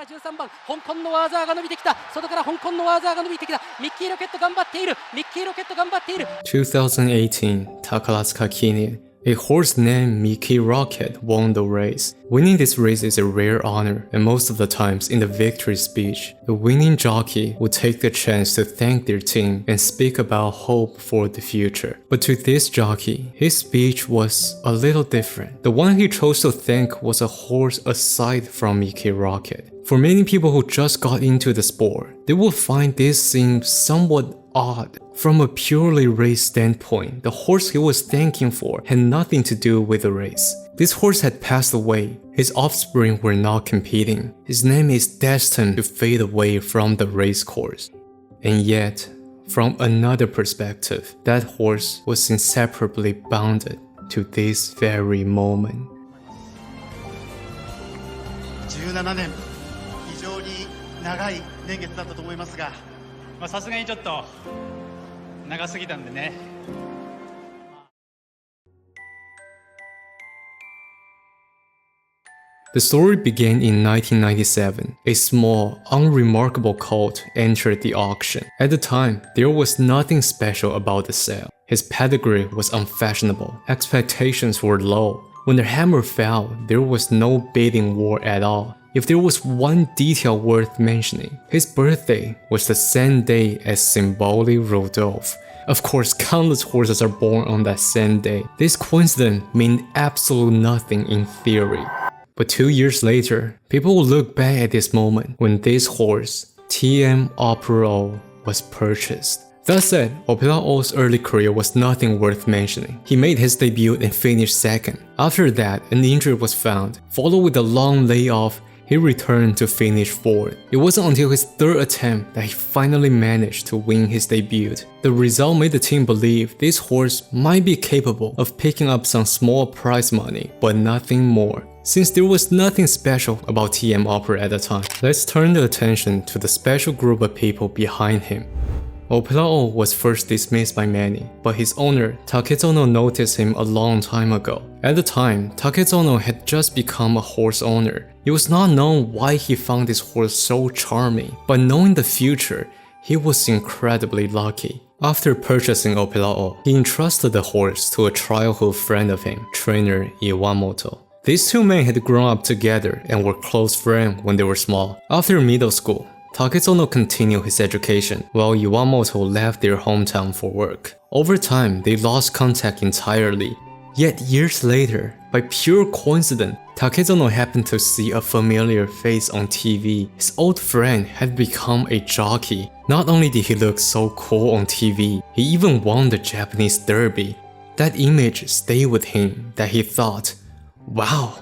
13番香港のワーザーが伸びてきた外から香港のワーザーが伸びてきたミッキーロケット頑張っているミッキーロケット頑張っている2018 Takarazuka Kinnin. A horse named Mickey Rocket won the race. Winning this race is a rare honor, and most of the times in the victory speech, the winning jockey would take the chance to thank their team and speak about hope for the future. But to this jockey, his speech was a little different. The one he chose to thank was a horse aside from Mickey Rocket. For many people who just got into the sport, they will find this seem somewhat odd. From a purely race standpoint, the horse he was thanking for had nothing to do with the race. This horse had passed away. His offspring were not competing. His name is destined to fade away from the race course. And yet, from another perspective, that horse was inseparably bounded to this very moment. 17年、非常に長い年月だったと思いますが、さすがにちょっと長すぎたんでね。The story began in 1997. A small, unremarkable colt entered the auction. At the time, there was nothing special about the sale. His pedigree was unfashionable. Expectations were low. When the hammer fell, there was no bidding war at all. If there was one detail worth mentioning, his birthday was the same day as Symboli Rodolphe. Of course, countless horses are born on that same day. This coincidence meant absolutely nothing in theory. But 2 years later, people will look back at this moment when this horse, tmoperao, was purchased. That said, Opelao's early career was nothing worth mentioning. He made his debut and finished second. After that, an injury was found. Followed with a long layoff, he returned to finish fourth. It wasn't until his third attempt that he finally managed to win his debut. The result made the team believe this horse might be capable of picking up some small prize money, but nothing more. Since there was nothing special about tmoperao at the time, let's turn the attention to the special group of people behind him. Opelao was first dismissed by many, but his owner, Takezono, noticed him a long time ago. At the time, Takezono had just become a horse owner. It was not known why he found this horse so charming, but knowing the future, he was incredibly lucky. After purchasing Opelao, he entrusted the horse to a childhood friend of him, trainer Iwamoto. These two men had grown up together and were close friends when they were small. After middle school, Takezono continued his education, while Iwamoto left their hometown for work. Over time, they lost contact entirely. Yet years later, by pure coincidence, Takezono happened to see a familiar face on TV. His old friend had become a jockey. Not only did he look so cool on TV, he even won the Japanese Derby. That image stayed with him that he thought, wow,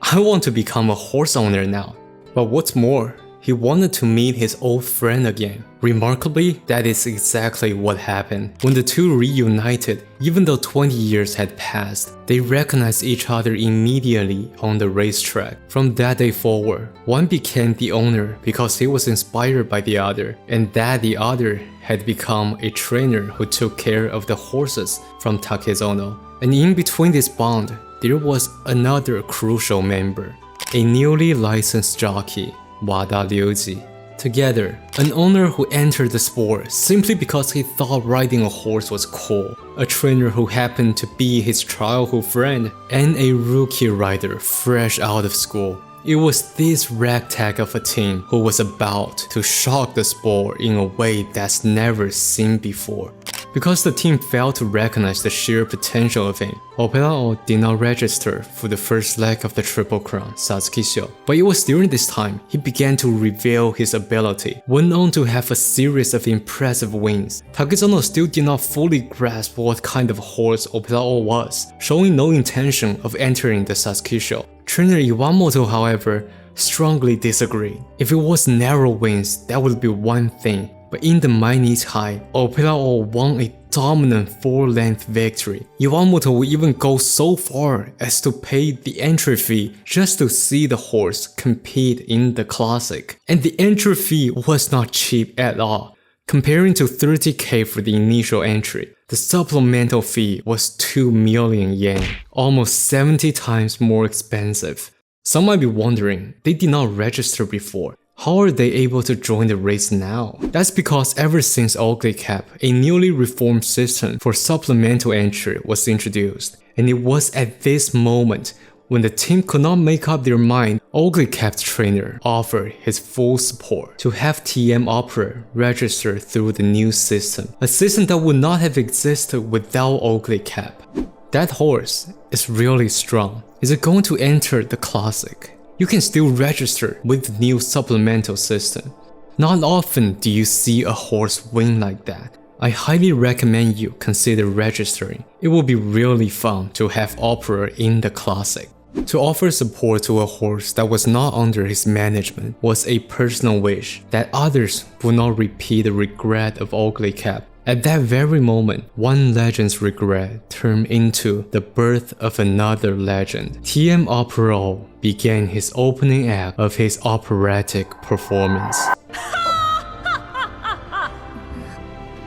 I want to become a horse owner now. But what's more, he wanted to meet his old friend again. Remarkably, that is exactly what happened. When the two reunited, even though 20 years had passed, they recognized each other immediately on the racetrack. From that day forward, one became the owner because he was inspired by the other, and that the other had become a trainer who took care of the horses from Takezono. And in between this bond, there was another crucial member, a newly licensed jockey, Wada Ruiji. Together, an owner who entered the sport simply because he thought riding a horse was cool, a trainer who happened to be his childhood friend, and a rookie rider fresh out of school. It was this ragtag of a team who was about to shock the sport in a way that's never seen before. Because the team failed to recognize the sheer potential of him, Opelao did not register for the first leg of the Triple Crown Sazukisho. But it was during this time he began to reveal his ability. Went on to have a series of impressive wins. Takezono still did not fully grasp what kind of horse Opelao was, showing no intention of entering the Sazukisho. Trainer Iwamoto, however, strongly disagreed. If it was narrow wins, that would be one thing. But in the Mainis High, Opelao won a dominant 4-length victory. Iwamoto would even go so far as to pay the entry fee just to see the horse compete in the classic. And the entry fee was not cheap at all. Comparing to 30k for the initial entry, the supplemental fee was 2 million yen, almost 70 times more expensive. Some might be wondering, they did not register before. How are they able to join the race now? That's because ever since Ugly Cap, a newly reformed system for supplemental entry was introduced. And it was at this moment, when the team could not make up their mind, Ugly Cap's trainer offered his full support to have tmoperao register through the new system, a system that would not have existed without Ugly Cap. That horse is really strong. Is it going to enter the classic? You can still register with the new supplemental system. Not often do you see a horse win like that. I highly recommend you consider registering. It will be really fun to have Opera in the classic. To offer support to a horse that was not under his management was a personal wish that others would not repeat the regret of Ugly Cap. At that very moment, one legend's regret turned into the birth of another legend. tmoperao began his opening act of his operatic performance.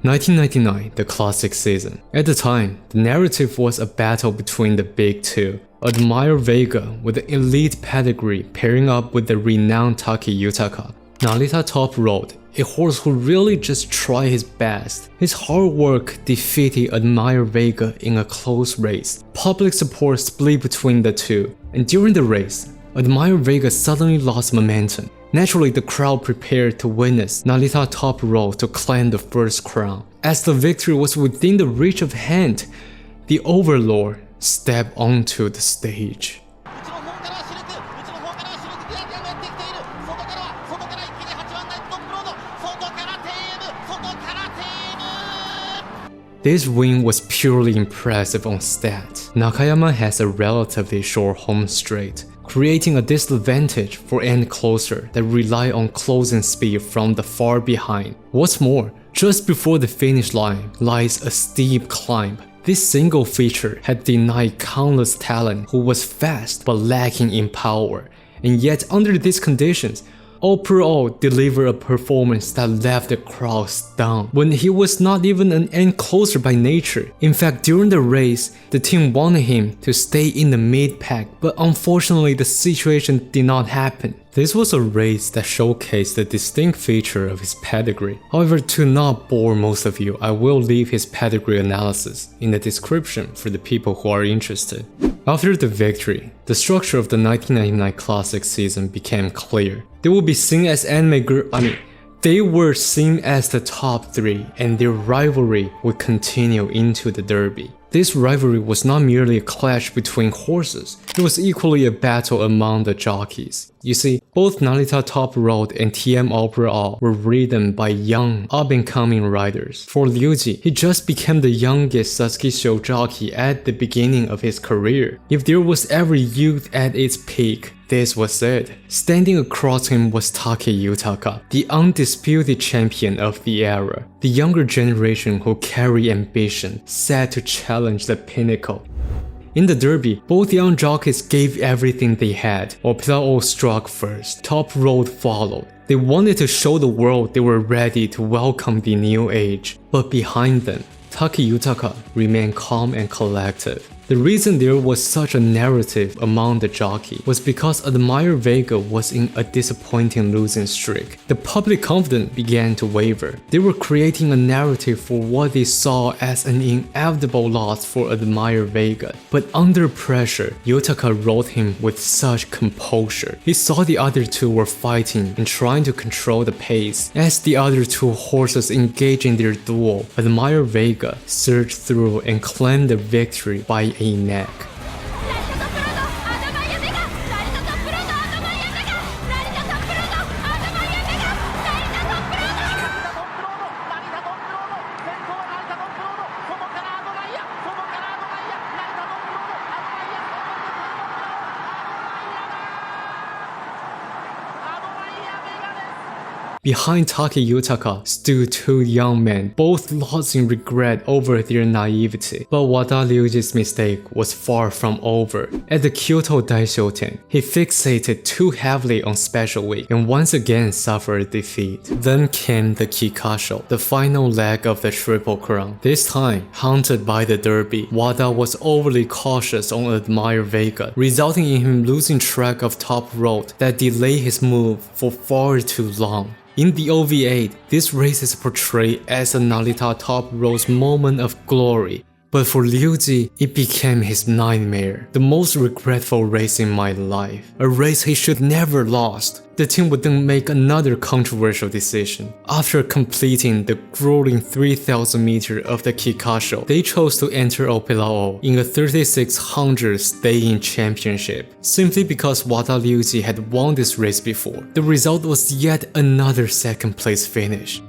1999, the classic season. At the time, the narrative was a battle between the big two. Admire Vega with the elite pedigree pairing up with the renowned Taki Yutaka. Narita Top Road, a horse who really just tried his best. His hard work defeated Admire Vega in a close race. Public support split between the two, and during the race, Admire Vega suddenly lost momentum. Naturally, the crowd prepared to witness Narita Top Road to claim the first crown. As the victory was within the reach of hand, the Overlord stepped onto the stage. This win was purely impressive on stats. Nakayama has a relatively short home straight, creating a disadvantage for end closer that rely on closing speed from the far behind. What's more, just before the finish line lies a steep climb. This single feature had denied countless talent who was fast but lacking in power, and yet under these conditions, Opera delivered a performance that left the crowd stunned when he was not even an end closer by nature. In fact, during the race, the team wanted him to stay in the mid-pack, but unfortunately the situation did not happen. This was a race that showcased the distinct feature of his pedigree. However, to not bore most of you, I will leave his pedigree analysis in the description for the people who are interested. After the victory, the structure of the 1999 Classic season became clear. They will be seen as they were seen as the top three, and their rivalry would continue into the Derby. This rivalry was not merely a clash between horses, it was equally a battle among the jockeys. You see, both Narita Top Road and tmoperao were ridden by young, up-and-coming riders. For Ruiji, he just became the youngest Satsuki Show jockey at the beginning of his career. If there was ever youth at its peak, this was it. Standing across him was Taki Yutaka, the undisputed champion of the era. The younger generation who carry ambition, set to challenge the pinnacle. In the Derby, both young jockeys gave everything they had. Epilogue struck first, Top Road followed. They wanted to show the world they were ready to welcome the new age. But behind them, Taki Yutaka remained calm and collected. The reason there was such a narrative among the jockey was because Admire Vega was in a disappointing losing streak. The public confidence began to waver. They were creating a narrative for what they saw as an inevitable loss for Admire Vega. But under pressure, Yutaka rode him with such composure. He saw the other two were fighting and trying to control the pace. As the other two horses engaged in their duel, Admire Vega surged through and claimed the victory by a neck. Behind Take Yutaka stood two young men, both lost in regret over their naivety. But Wada Ryuji's mistake was far from over. At the Kyoto Daishoten, he fixated too heavily on special weight and once again suffered defeat. Then came the Kikasho, the final leg of the Triple Crown. This time, haunted by the derby, Wada was overly cautious on Admire Vega, resulting in him losing track of top road that delayed his move for far too long. In the OVA, this race is portrayed as a Narita top road's moment of glory. But for Ryuji, it became his nightmare, the most regretful race in my life, a race he should never lost. The team would then make another controversial decision. After completing the grueling 3,000 meters of the Kikasho, they chose to enter Epilogue in a 3600 stay-in championship, simply because Wada Ryuji had won this race before. The result was yet another second place finish.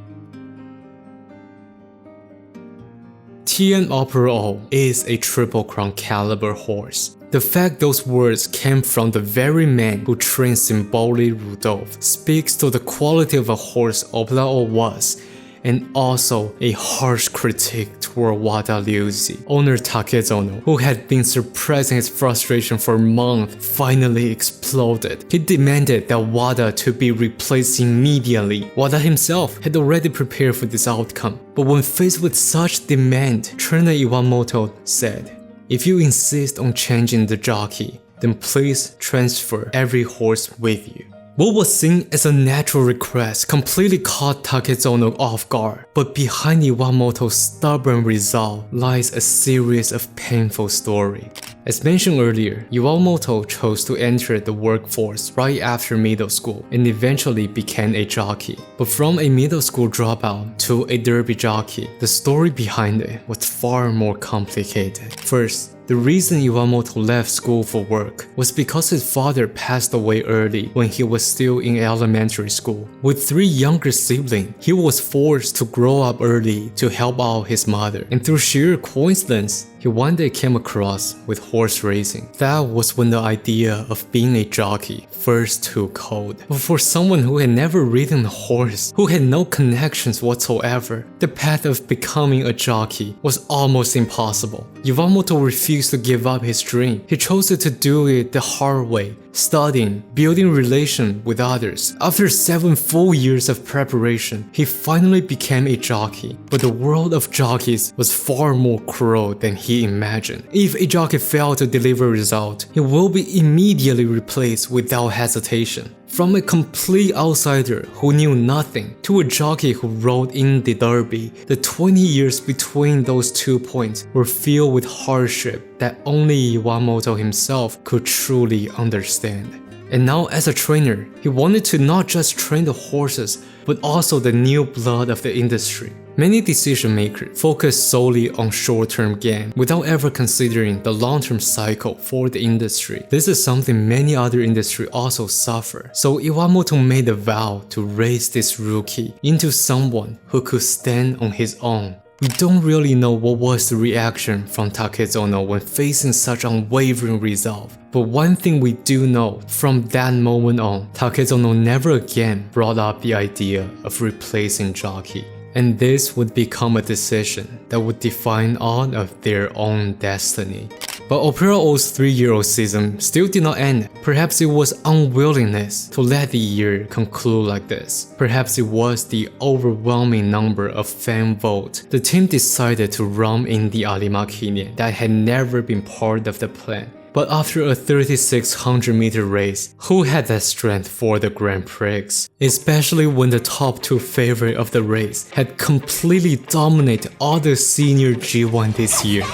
tmoperao is a Triple Crown caliber horse. The fact those words came from the very man who trained Symboli Rudolph speaks to the quality of a horse Epilogue was, and also a harsh critique toward Wada Ryuji. Owner Takezono, who had been suppressing his frustration for months, finally exploded. He demanded that Wada to be replaced immediately. Wada himself had already prepared for this outcome, but when faced with such demand, trainer Iwamoto said, "If you insist on changing the jockey, then please transfer every horse with you." What was seen as a natural request completely caught Takezono off guard, but behind Iwamoto's stubborn resolve lies a series of painful stories. As mentioned earlier, Iwamoto chose to enter the workforce right after middle school and eventually became a jockey. But from a middle school dropout to a derby jockey, the story behind it was far more complicated. First, the reason Iwamoto left school for work was because his father passed away early when he was still in elementary school. With three younger siblings, he was forced to grow up early to help out his mother, and through sheer coincidence, he one day came across with horse racing. That was when the idea of being a jockey first took hold. But for someone who had never ridden a horse, who had no connections whatsoever, the path of becoming a jockey was almost impossible. Iwamoto refused to give up his dream. He chose to do it the hard way, studying, building relations with others. After 7 full years of preparation, he finally became a jockey. But the world of jockeys was far more cruel than he imagined. If a jockey failed to deliver a result, he will be immediately replaced without hesitation. From a complete outsider who knew nothing to a jockey who rode in the derby, the 20 years between those 2 points were filled with hardship that only Iwamoto himself could truly understand. And now as a trainer, he wanted to not just train the horses, but also the new blood of the industry. Many decision makers focus solely on short-term gain without ever considering the long-term cycle for the industry. This is something many other industries also suffer. So Iwamoto made a vow to raise this rookie into someone who could stand on his own. We don't really know what was the reaction from Takezono when facing such unwavering resolve. But one thing we do know, from that moment on, Takezono never again brought up the idea of replacing Jockey. And this would become a decision that would define all of their own destiny. But Operao's 3-year-old season still did not end. Perhaps it was unwillingness to let the year conclude like this. Perhaps it was the overwhelming number of fan votes. The team decided to run in the Arimakine that had never been part of the plan. But after a 3600 meter race, who had that strength for the Grand Prix? Especially when the top 2 favorite of the race had completely dominated all the senior G1 this year.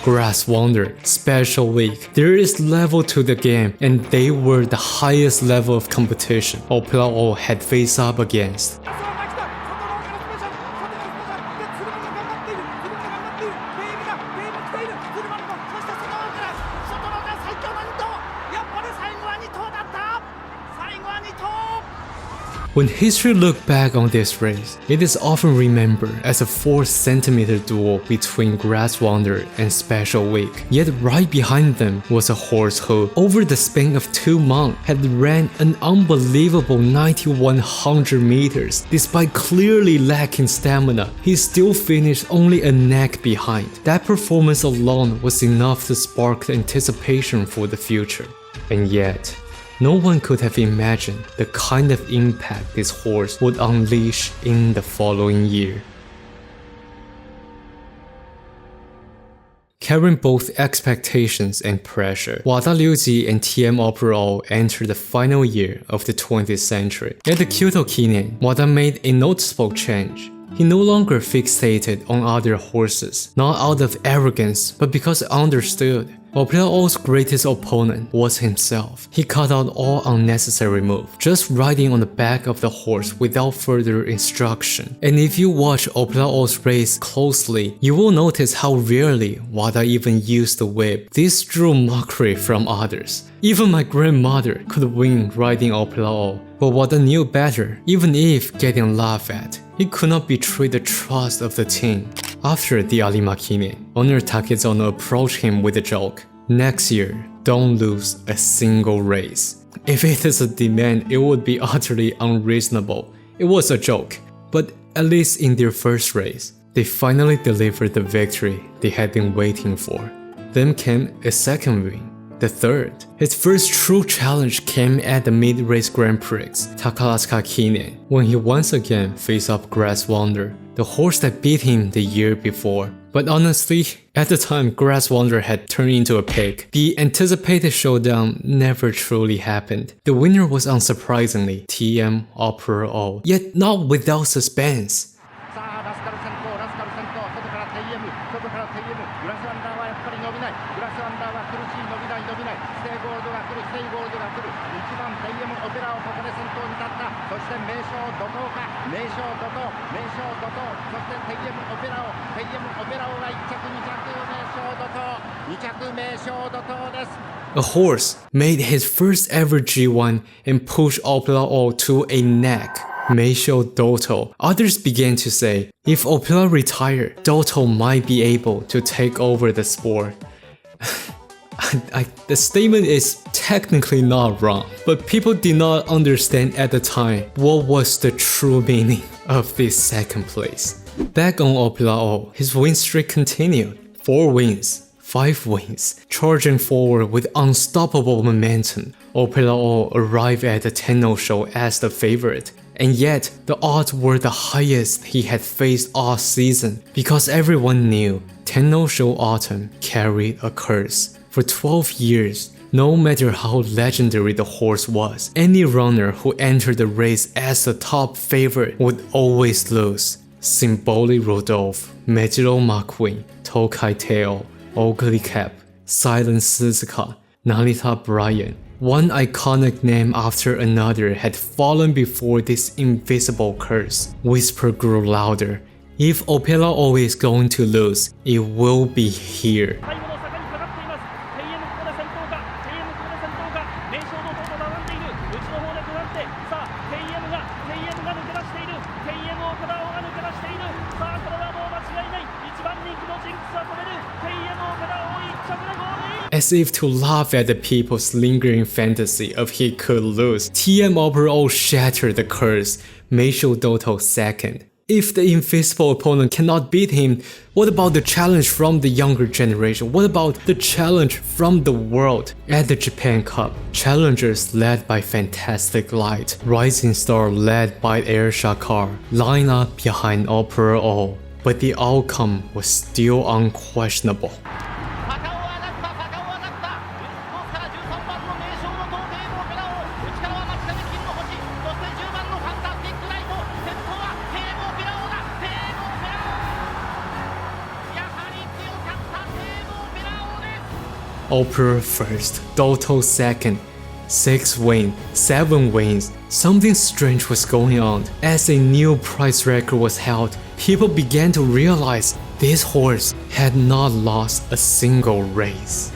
Grass Wonder, Special Week. There is level to the game, and they were the highest level of competition Epilogue had faced up against. When history look back on this race, it is often remembered as a 4-centimeter duel between Grass Wonder and Special Week. Yet right behind them was a horse who, over the span of 2 months, had ran an unbelievable 9100 meters. Despite clearly lacking stamina, he still finished only a neck behind. That performance alone was enough to spark anticipation for the future. And yet, no one could have imagined the kind of impact this horse would unleash in the following year. Carrying both expectations and pressure, Wada Ruiji and tmoperao entered the final year of the 20th century. At the Kyoto Kinen, Wada made a noticeable change. He no longer fixated on other horses, not out of arrogance, but because he understood Opelao's greatest opponent was himself. He cut out all unnecessary moves, just riding on the back of the horse without further instruction. And if you watch Opelao's race closely, you will notice how rarely Wada even used the whip. This drew mockery from others. Even my grandmother could win riding Opelao. But Wada knew better. Even if getting laughed at, he could not betray the trust of the team. After the Alimakine, owner Takezono approached him with a joke. Next year, don't lose a single race. If it is a demand, it would be utterly unreasonable. It was a joke, but at least in their first race, they finally delivered the victory they had been waiting for. Then came a second win. The third, his first true challenge came at the mid-race Grand Prix, Takarazuka Kinen, when he once again faced up Grass Wonder, the horse that beat him the year before. But honestly, at the time Grass Wonder had turned into a pig. The anticipated showdown never truly happened. The winner was unsurprisingly tmoperao, yet not without suspense. A horse made his first ever G1 and pushed Opelao to a neck. Meisho Doto. Others began to say, if Opelao retired, Doto might be able to take over the sport. The statement is technically not wrong, but people did not understand at the time what was the true meaning of this second place. Back on Opelao, his win streak continued. 4 wins, 5 wins, charging forward with unstoppable momentum. Opelao arrived at the Tenno show as the favorite, and yet the odds were the highest he had faced all season because everyone knew Tenno show autumn carried a curse. For 12 years, no matter how legendary the horse was, any runner who entered the race as the top favorite would always lose. Symboli Rodolphe, Mejiro McQueen, Tokai Teo, Ugly Cap, Silent Suzuka, Narita Bryan. One iconic name after another had fallen before this invisible curse. Whisper grew louder. If Opelao is going to lose, it will be here. As if to laugh at the people's lingering fantasy of he could lose, tmoperao shattered the curse, Meisho Doto second. If the invisible opponent cannot beat him, what about the challenge from the younger generation? What about the challenge from the world? At the Japan Cup, challengers led by Fantastic Light, Rising Star led by Air Shakar, line up behind Opelao, but the outcome was still unquestionable. Opera first, Doto second, 6 wins, 7 wins. Something strange was going on. As a new prize record was held, people began to realize this horse had not lost a single race.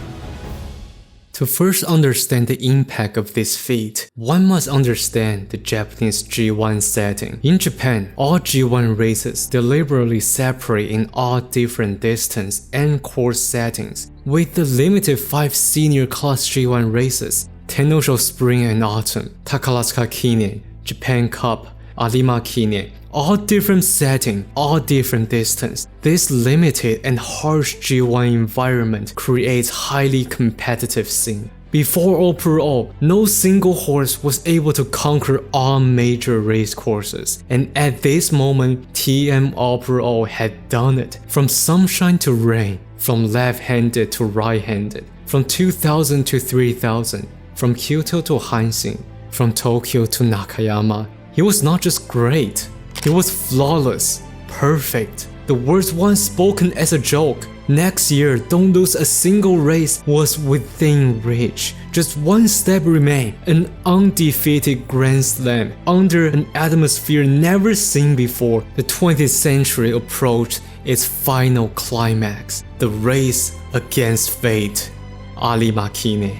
To first understand the impact of this feat, one must understand the Japanese G1 setting. In Japan, all G1 races deliberately separate in all different distance and course settings, with the limited 5 senior class G1 races: Tennosho Spring and Autumn, Takaratsuka Kinen, Japan Cup, Arima Kinen, all different setting, all different distance. This limited and harsh G1 environment creates highly competitive scene. Before Prologue, no single horse was able to conquer all major race courses, and at this moment, tmoperao had done it. From sunshine to rain, from left-handed to right-handed, from 2000 to 3000, from Kyoto to Hanshin, from Tokyo to Nakayama. He was not just great, he was flawless, perfect. The words once spoken as a joke, "Next year, don't lose a single race," was within reach. Just one step remained, an undefeated Grand Slam under an atmosphere never seen before. The 20th century approached its final climax, the race against fate. Arima Kinen.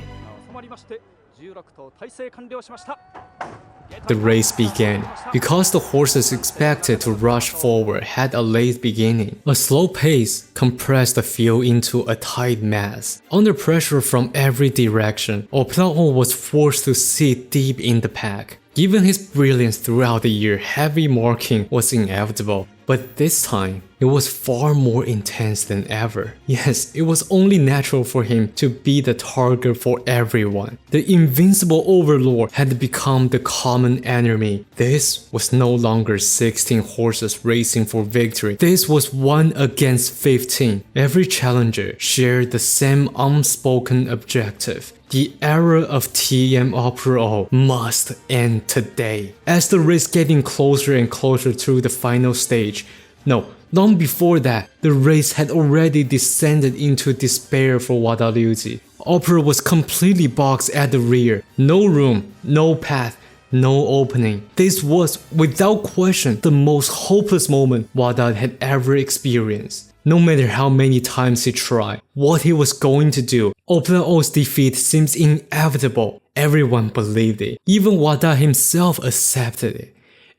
The race began. Because the horses expected to rush forward had a late beginning, a slow pace compressed the field into a tight mass. Under pressure from every direction, Epilogue was forced to sit deep in the pack. Given his brilliance throughout the year, heavy marking was inevitable. But this time, it was far more intense than ever. Yes, it was only natural for him to be the target for everyone. The invincible overlord had become the common enemy. This was no longer 16 horses racing for victory. This was 1 against 15. Every challenger shared the same unspoken objective. The era of tmoperao must end today. As the race getting closer and closer to the final stage, no, long before that, the race had already descended into despair for Wada Ruiji. Opera was completely boxed at the rear. No room, no path, no opening. This was, without question, the most hopeless moment Wada had ever experienced. No matter how many times he tried, what he was going to do, Epilogue's defeat seems inevitable. Everyone believed it. Even Wada himself accepted it.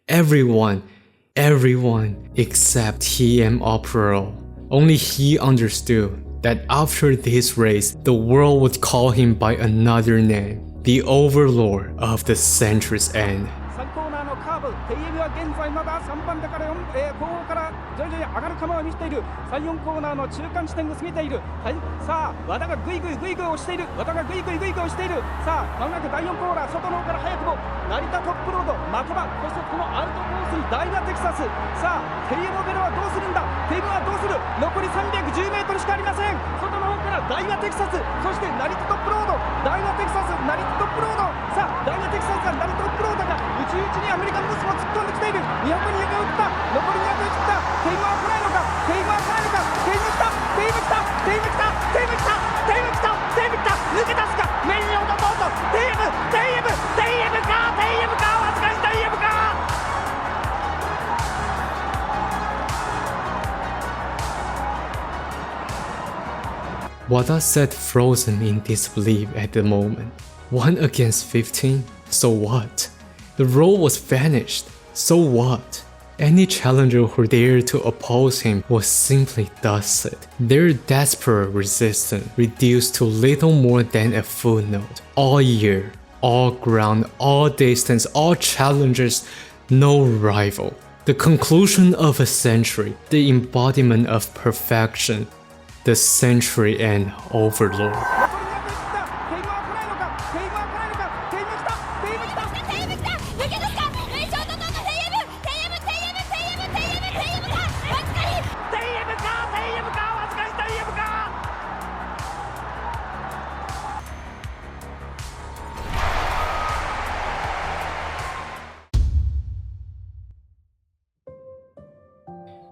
Everyone except tmoperao. Only he understood that after this race, the world would call him by another name, the overlord of the century's end. 徐々に上がる構えを見せている3、4コーナーの中間地点を過ぎている。はい、さあ和田がグイグイ押している。和田がグイグイ押している。さあまもなく第4コーナー外の方から早くも成田トップロード的場、そしてこのアウトコースにダイナテキサス。さあテイモベロはどうするんだ。テイムはどうする。残り310メートルしかありません。外の方からダイナテキサス、そして成田トップロード、ダイナテキサス、成田トップロード。さあダイナテキサスが成田トップロードが内々にアメリカンブスも突っ込んできている。200打った。残り200打った。テイムは来ないのか。テイムは来ないのか。テイム来た。テイム来た。テイム来た。テイム来た。テイム来た。テイム来た。抜け出すか。目に落とそうと。テイムか。テイムか。わずかにテイムか。Wada sat frozen in disbelief at the moment. 1 against 15? So what? The role was vanished. So what? Any challenger who dared to oppose him was simply dusted. Their desperate resistance reduced to little more than a footnote. All year, all ground, all distance, all challengers, no rival. The conclusion of a century, the embodiment of perfection, the century and overlord.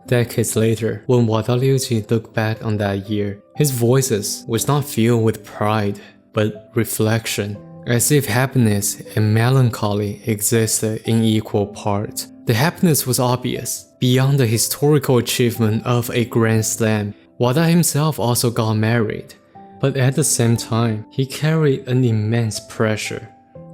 'Decades later, when Wada Ruiji looked back on that year, his voices was not filled with pride, but reflection, as if happiness and melancholy existed in equal parts. The happiness was obvious. Beyond the historical achievement of a Grand Slam, Wada himself also got married. But at the same time, he carried an immense pressure.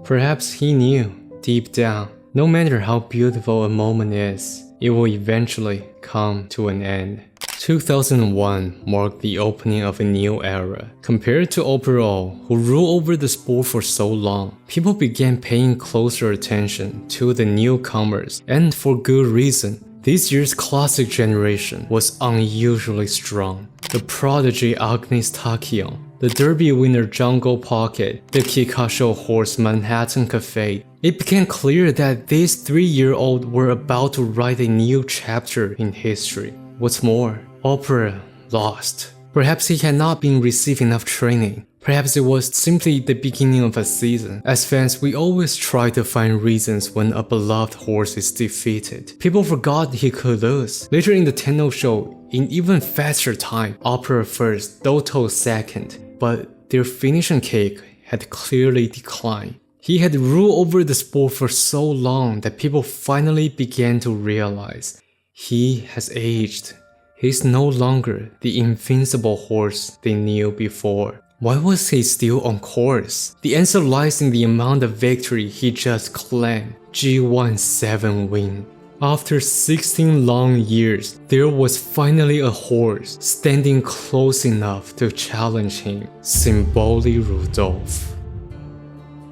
Perhaps he knew, deep down, no matter how beautiful a moment is, it will eventually come to an end. 2001 marked the opening of a new era. Compared to Prologue, who ruled over the sport for so long, people began paying closer attention to the newcomers, and for good reason. This year's classic generation was unusually strong. The prodigy Agnes Tachyon, the Derby winner Jungle Pocket, the Kikasho horse Manhattan Cafe. It became clear that these 3-year-olds were about to write a new chapter in history. What's more, Opera lost. Perhaps he had not been receiving enough training. Perhaps it was simply the beginning of a season. As fans, we always try to find reasons when a beloved horse is defeated. People forgot he could lose. Later in the Tenno show, in even faster time, Opera first, Doto second, but their finishing cake had clearly declined. He had ruled over the sport for so long that people finally began to realize he has aged. He's no longer the invincible horse they knew before. Why was he still on course? The answer lies in the amount of victory he just claimed. G1 7 win. After 16 long years, there was finally a horse standing close enough to challenge him, Symboli Rudolph.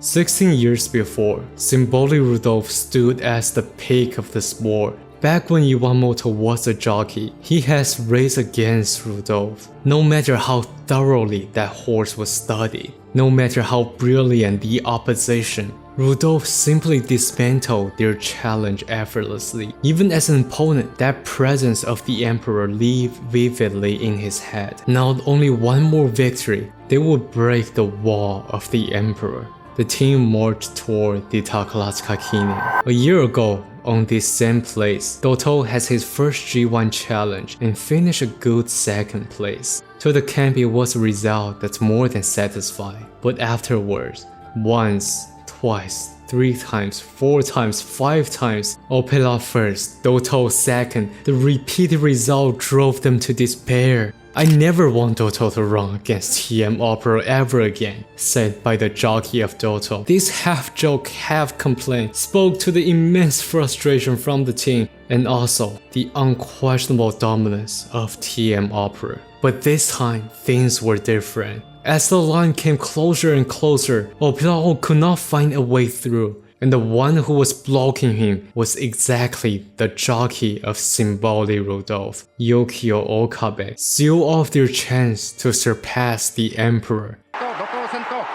16 years before, Symboli Rudolph stood as the peak of the sport. Back when Iwamoto was a jockey, he has raced against Rudolph. No matter how thoroughly that horse was studied, no matter how brilliant the opposition, Rudolph simply dismantled their challenge effortlessly. Even as an opponent, that presence of the emperor lived vividly in his head. Now only one more victory, they would break the wall of the emperor. The team marched toward the Takalatsuka Kinen. A year ago, on this same place, Doto has his first G1 challenge and finished a good second place. To the camp, it was a result that's more than satisfying. But afterwards, once, twice, 3 times, 4 times, 5 times, Opela first, Doto second, the repeated result drove them to despair. I never want Doto to run against tmoperao ever again, said by the jockey of Doto. This half-joke, half-complaint spoke to the immense frustration from the team and also the unquestionable dominance of tmoperao. But this time, things were different. As the line came closer and closer, Opelao could not find a way through. And the one who was blocking him was exactly the jockey of Symboli Rudolph, Yukio Okabe, sealed off their chance to surpass the emperor.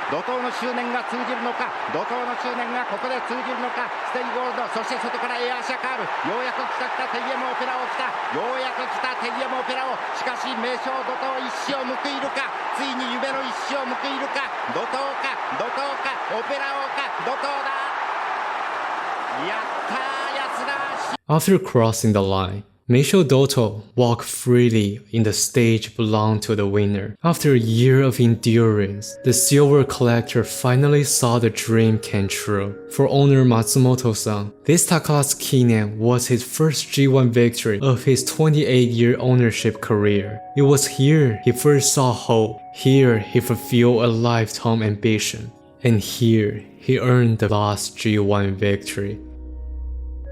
怒涛の執念が通じるのか、怒涛の執念がここで通じるのか、ステイゴールド、そして外からエアシャカール、ようやく来たテイエモオペラオ来た、ようやく来たテイエモオペラオ、しかし名将怒涛一矢を報いるか、ついに夢の一矢を報いるか、怒涛か、怒涛か、オペラオか、怒涛だ。やったー、安田。 After crossing the line, Meisho Doto walked freely in the stage belonged to the winner. After a year of endurance, the silver collector finally saw the dream came true. For owner Matsumoto-san, this Takalatsuka Kinen was his first G1 victory of his 28-year ownership career. It was here he first saw hope. Here he fulfilled a lifetime ambition. And here he earned the last G1 victory.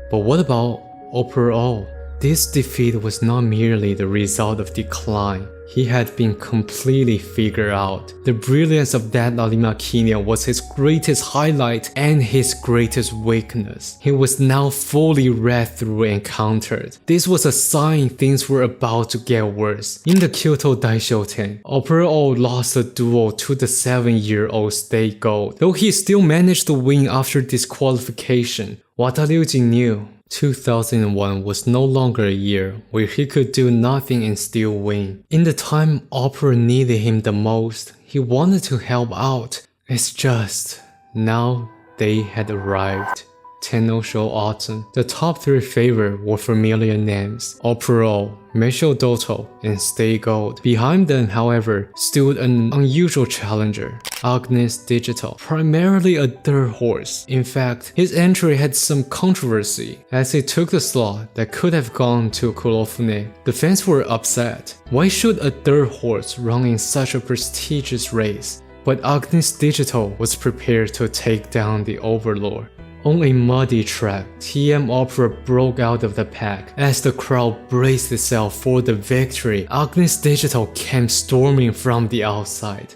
But what about Prologue? This defeat was not merely the result of decline. He had been completely figured out. The brilliance of that Arima Kinen was his greatest highlight and his greatest weakness. He was now fully read through and countered. This was a sign things were about to get worse. In the Kyoto Daishoten, Prologue lost a duel to the 7-year-old State Gold, though he still managed to win after disqualification. Wada knew 2001 was no longer a year where he could do nothing and still win. In the time Opera needed him the most, he wanted to help out. It's just, now they had arrived. Tennosho Autumn. The top 3 favorite were familiar names: Prologue, Meisho Doto, and Stay Gold. Behind them, however, stood an unusual challenger, Agnes Digital, primarily a third horse. In fact, his entry had some controversy, as he took the slot that could have gone to Kurofune. The fans were upset. Why should a third horse run in such a prestigious race? But Agnes Digital was prepared to take down the Overlord. On a muddy track, tmoperao broke out of the pack. As the crowd braced itself for the victory, Agnes Digital came storming from the outside.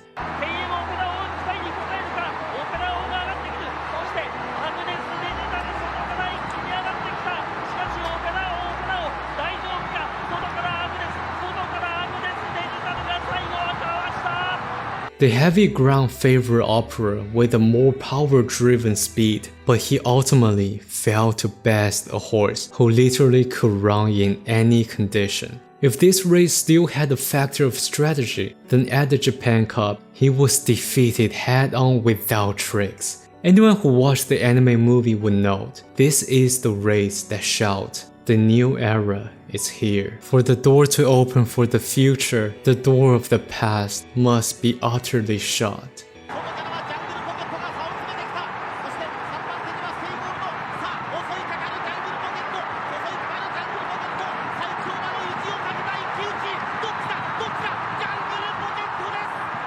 The heavy ground favored Opera with a more power-driven speed, but he ultimately failed to best a horse who literally could run in any condition. If this race still had a factor of strategy, then at the Japan Cup, he was defeated head-on without tricks. Anyone who watched the anime movie would know, this is the race that shouts, "The new era is here." For the door to open for the future, the door of the past must be utterly shut.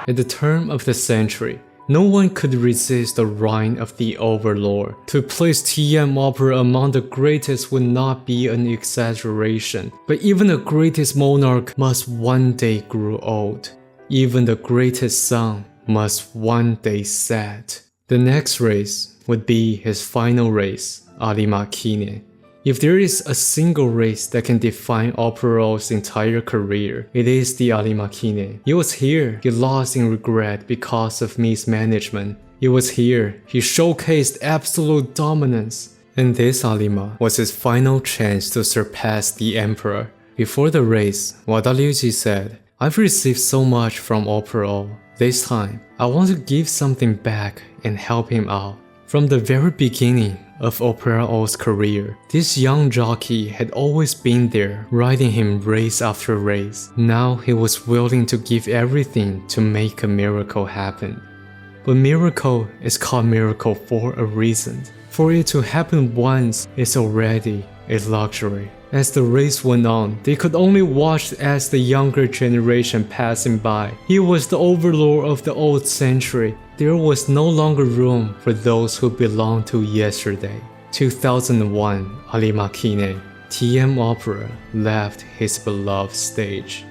At the turn of the century, no one could resist the reign of the Overlord. To place tmoperao among the greatest would not be an exaggeration, but even the greatest monarch must one day grow old. Even the greatest sun must one day set. The next race would be his final race, Arimakine. If there is a single race that can define Operao's entire career, it is the Arimakine. It was here he lost in regret because of mismanagement. It was here he showcased absolute dominance. And this Arima was his final chance to surpass the Emperor. Before the race, Wada Ruiji said, "I've received so much from Operao. This time, I want to give something back and help him out." From the very beginning of Operao's career, this young jockey had always been there, riding him race after race. Now he was willing to give everything to make a miracle happen. But miracle is called miracle for a reason. For it to happen once is already a luxury. As the race went on, they could only watch as the younger generation passing by. He was the overlord of the old century. There was no longer room for those who belonged to yesterday. 2001, Arimakine, tmoperao left his beloved stage.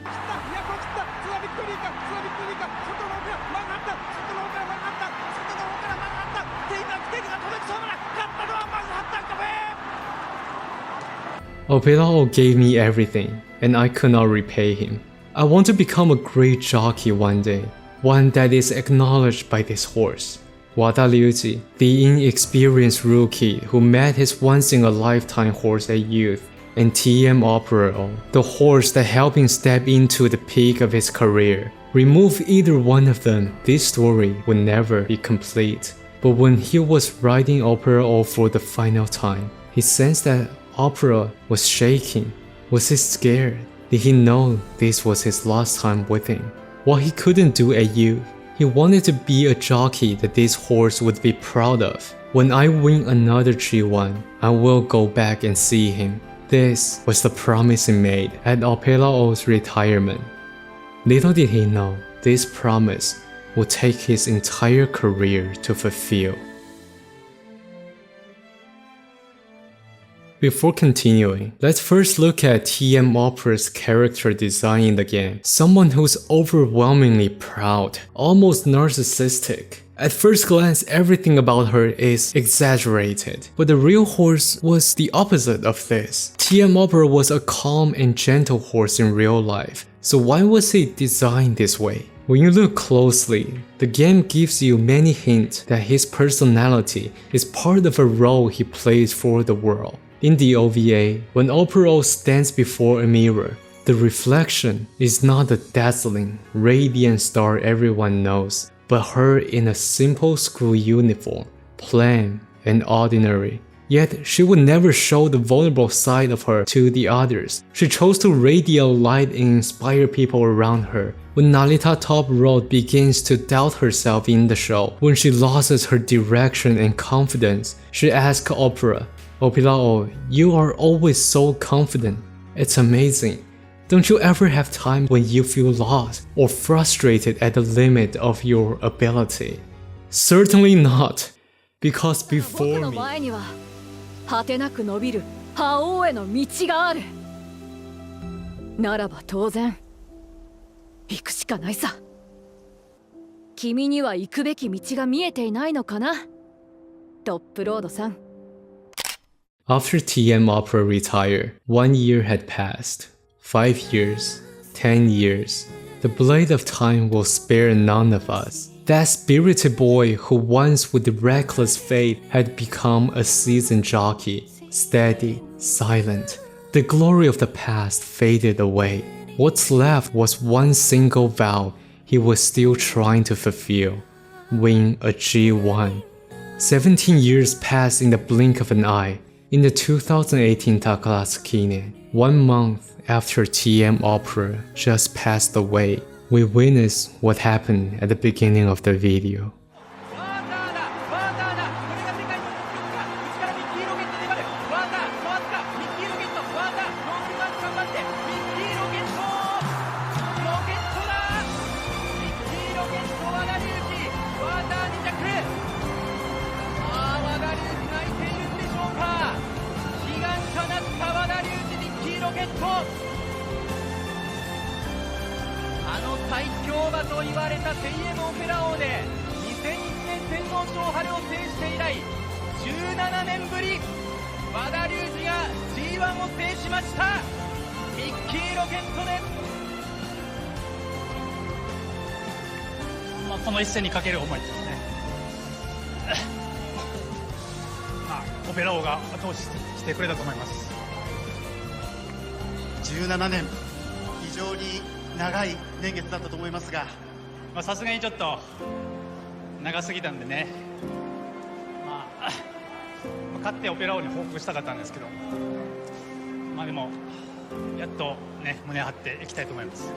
Epilogue gave me everything, and I could not repay him. I want to become a great jockey one day, one that is acknowledged by this horse. Wada Ruiji, the inexperienced rookie who met his once-in-a-lifetime horse at youth, and tmoperao, the horse that helped him step into the peak of his career. Remove either one of them, this story would never be complete. But when he was riding Operao for the final time, he sensed that Operao was shaking. Was he scared? Did he know this was his last time with him? What he couldn't do at youth, he wanted to be a jockey that this horse would be proud of. When I win another G1, I will go back and see him. This was the promise he made at Operao's retirement. Little did he know, this promise would take his entire career to fulfill. Before continuing, let's first look at tmoperao's character design in the game. Someone who's overwhelmingly proud, almost narcissistic. At first glance, everything about her is exaggerated, but the real horse was the opposite of this. tmoperao was a calm and gentle horse in real life, so why was he designed this way? When you look closely, the game gives you many hints that his personality is part of a role he plays for the world. In the OVA, when Operao stands before a mirror, the reflection is not the dazzling, radiant star everyone knows, but her in a simple school uniform, plain and ordinary. Yet she would never show the vulnerable side of her to the others. She chose to radiate light and inspire people around her. When Narita Top Road begins to doubt herself in the show, when she loses her direction and confidence, she asks Opera, "Opilao, you are always so confident. It's amazing. Don't you ever have time when you feel lost or frustrated at the limit of your ability?" Certainly not, because before 僕の me, 前には果てなく伸びる覇王への道がある。ならば当然行くしかないさ。君には行くべき道が見えていないのかな、トップロードさん。 After TM Opera retired, 1 year had passed. 5 years, 10 years. The blade of time will spare none of us. That spirited boy who once with reckless faith had become a seasoned jockey, steady, silent. The glory of the past faded away. What's left was one single vow he was still trying to fulfill: win a G1. 17 years passed in the blink of an eye. In the 2018 Takaratsukine, 1 month after TM Opera just passed away, we witnessed what happened at the beginning of the video. 最強馬と言われたテモペラ王で2001年天皇賞春を制して以来17年ぶり、和田龍二が G1 を制しました。ミッキーロケットです。この一戦にかける思いですね。オペラ王が後押ししてくれたと思います。17年、非常に長い年月だったと思いますが、さすがにちょっと長すぎたんでね、勝ってオペラ王に報告したかったんですけど、でもやっとね胸を張っていきたいと思います。